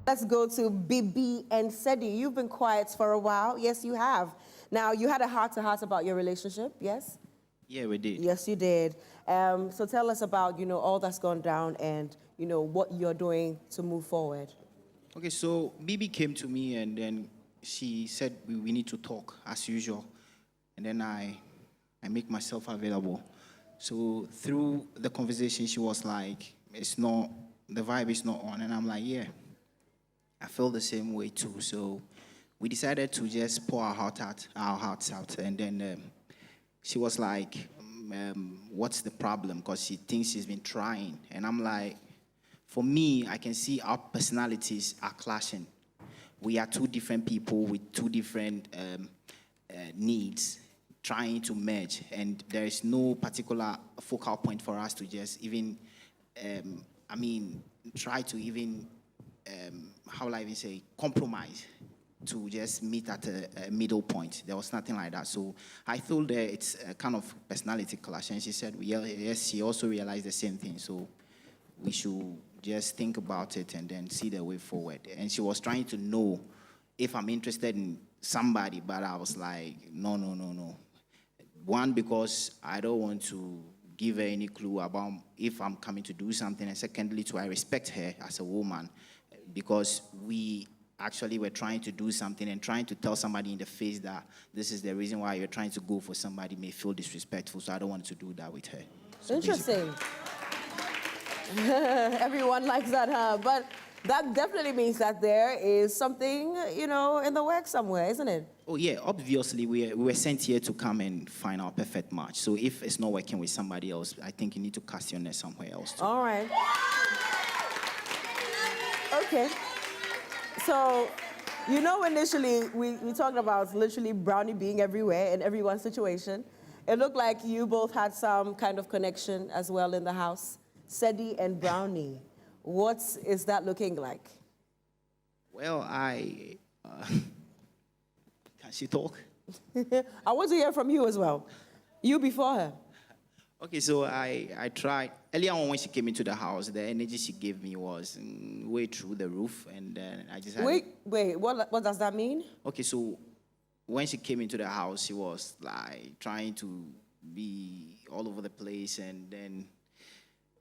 Let's go to Bibi and Sedi. You've been quiet for a while. Yes, you have. Now, you had a heart-to-heart about your relationship, yes? Yeah, we did. Yes, you did. So tell us about, all that's gone down and, what you're doing to move forward. Okay, so Bibi came to me and then she said we need to talk as usual. And then I make myself available. So through the conversation, she was like, the vibe is not on. And I'm like, yeah, I feel the same way too. So we decided to just pour our hearts out. And then she was like, what's the problem? Because she thinks she's been trying. And I'm like, for me, I can see our personalities are clashing. We are two different people with two different needs trying to merge. And there is no particular focal point for us to just even, try to even, how will I even say, compromise to just meet at a middle point. There was nothing like that. So I told her it's a kind of personality clash. And she said, well, yes, she also realized the same thing. So we should just think about it and then see the way forward. And she was trying to know if I'm interested in somebody, but I was like, no. One, because I don't want to give her any clue about if I'm coming to do something. And secondly, too, I respect her as a woman because we actually were trying to do something and trying to tell somebody in the face that this is the reason why you're trying to go for somebody may feel disrespectful. So I don't want to do that with her. So interesting. Everyone likes that, huh? But that definitely means that there is something, in the works somewhere, isn't it? Oh, yeah. Obviously, we were sent here to come and find our perfect match. So if it's not working with somebody else, I think you need to cast your net somewhere else, too. All right. Okay. So, initially, we talked about literally Brownie being everywhere in everyone's situation. It looked like you both had some kind of connection as well in the house. Sedi and Brownie. What is that looking like? Well, can she talk? I want to hear from you as well. You before her. Okay, so I tried. Earlier on when she came into the house, the energy she gave me was way through the roof. And then I just had... Wait, what does that mean? Okay, so when she came into the house, she was like trying to be all over the place. And then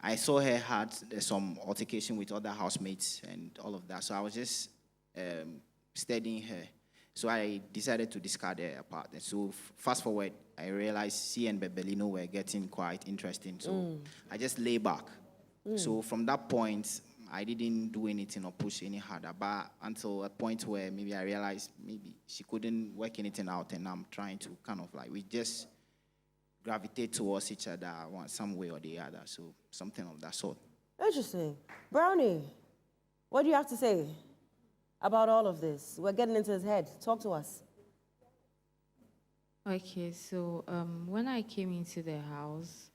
I saw her had some altercation with other housemates and all of that. So I was just studying her. So I decided to discard her apart. And so fast forward, I realized she and Bebelino were getting quite interesting. So I just lay back. So from that point, I didn't do anything or push any harder. But until a point where maybe I realized maybe she couldn't work anything out, and I'm trying to kind of like, we just gravitate towards each other one some way or the other. So something of that sort. Interesting. Brownie, what do you have to say about all of this? We're getting into his head. Talk to us. Okay, so when I came into the house,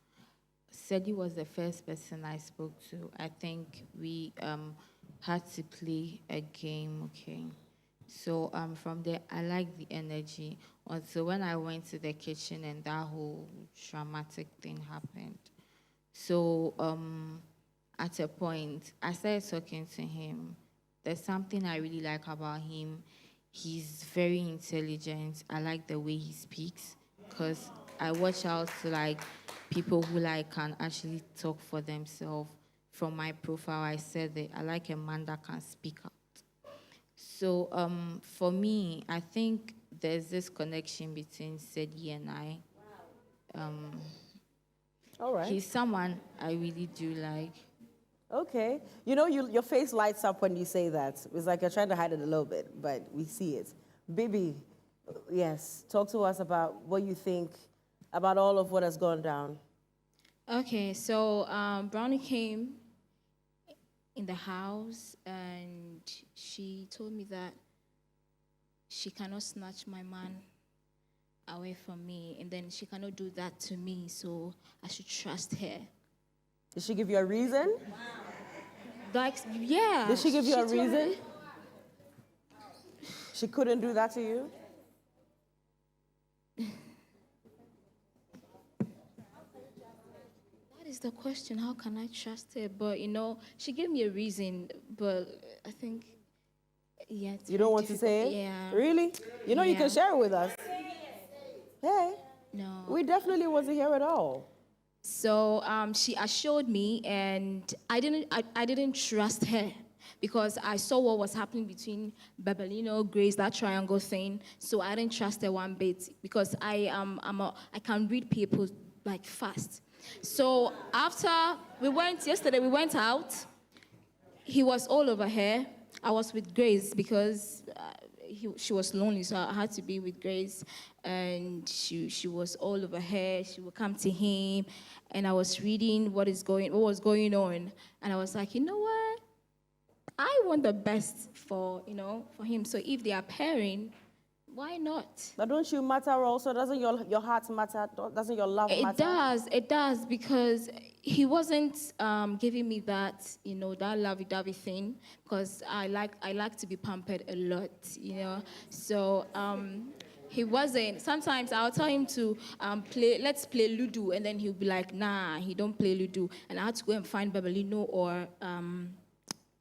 Sedi was the first person I spoke to. I think we had to play a game, okay? So from there, I liked the energy. Also, when I went to the kitchen and that whole dramatic thing happened. So at a point, I started talking to him. There's something I really like about him. He's very intelligent. I like the way he speaks because I watch out to like people who like can actually talk for themselves. From my profile, I said that I like a man that can speak out. So for me, I think there's this connection between Sedi and I. All right. He's someone I really do like. Okay. Your face lights up when you say that. It's like you're trying to hide it a little bit, but we see it. Bibi, yes, talk to us about what you think about all of what has gone down. Okay, so Brownie came in the house and she told me that she cannot snatch my man away from me, and then she cannot do that to me, so I should trust her. Did she give you a reason? Like, yeah. Did she give you a told me- reason? She couldn't do that to you? That is the question. How can I trust her? But, she gave me a reason, but I think Yeah. It's You don't very want to difficult. say it? Yeah. Really? You know, you can Yeah. share it with us. Hey, No. we definitely want to hear it all. So she assured me, and I didn't trust her because I saw what was happening between Babelino, Grace, that triangle thing. So I didn't trust her one bit because I can read people like fast. So after yesterday we went out. He was all over her. I was with Grace because she was lonely, so I had to be with Grace. And she was all over her. She would come to him, and I was reading what was going on, and I was like, you know what? I want the best for him. So if they are pairing, why not? But don't you matter also? Doesn't your heart matter? Doesn't your love matter? It does, because he wasn't giving me that, that lovey-dovey thing, because I like to be pampered a lot, So he wasn't. Sometimes I'll tell him to let's play Ludo, and then he'll be like, nah, he don't play Ludo. And I had to go and find Babelino or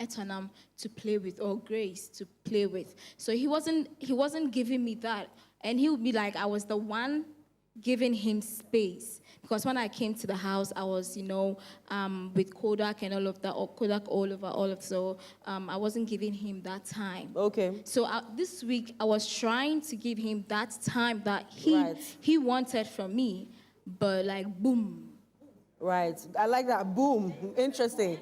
Etanam to play with, or Grace to play with. So he wasn't giving me that. And he would be like, I was the one giving him space. Because when I came to the house, I was, with Kodak and all of that, or Kodak so I wasn't giving him that time. Okay. So this week, I was trying to give him that time that Right. he wanted from me, but like, boom. Right. I like that. Boom. Interesting.